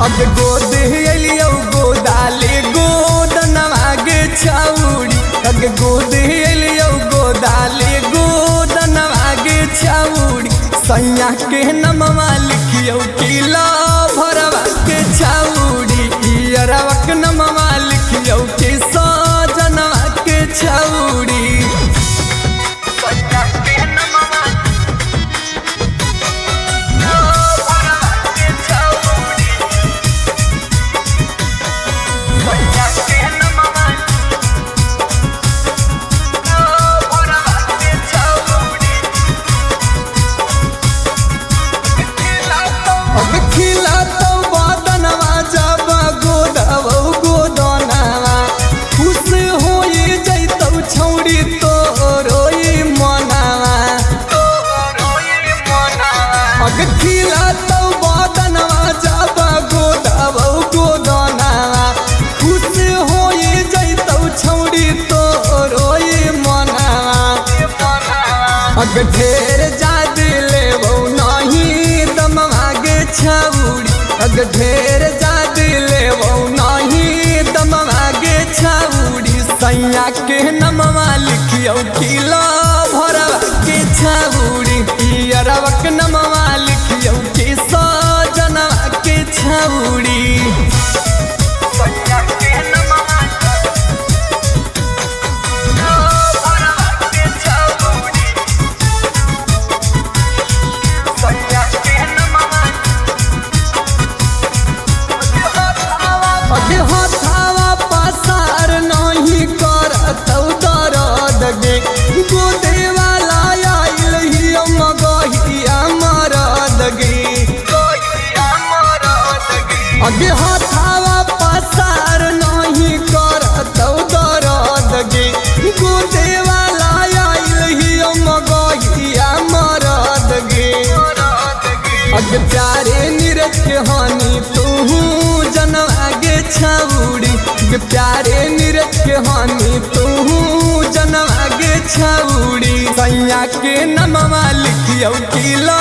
अब गोद एलियो गोदाले गोदनवा गे छौड़ी अब गोद एलियो गोदाले गोदनवा गे छौड़ी सैया के नमवा लिखियो किला भरवा के छौड़ी इयरवा के नमवा लिखियो के सजनवा के छौड़ी अग ढेर जाद लेबो नहीं दमवा गे छौड़ी अग ढेर जाद लेबो नहीं दमवा गे छौड़ी सैया के नमवा लिखियो किला भरवा के छौड़ी इयरवा के नमवा लिखियो के सजनवा के छौड़ी हथावा पसार नहीं करतौ दर्द गे गोदे वाला आइल ही मगहिया मरद गे अगे हथावा पसार नहीं करतौ दर्द गे गोदे वाला आइल ही मगहिया मरद गे अगे प्यारे नीरज के हानि तू जनवा गे छौड़ी प्यारे नीरज के हानि तू जनवा गे छौड़ी सैया के नमवा लिखियो किला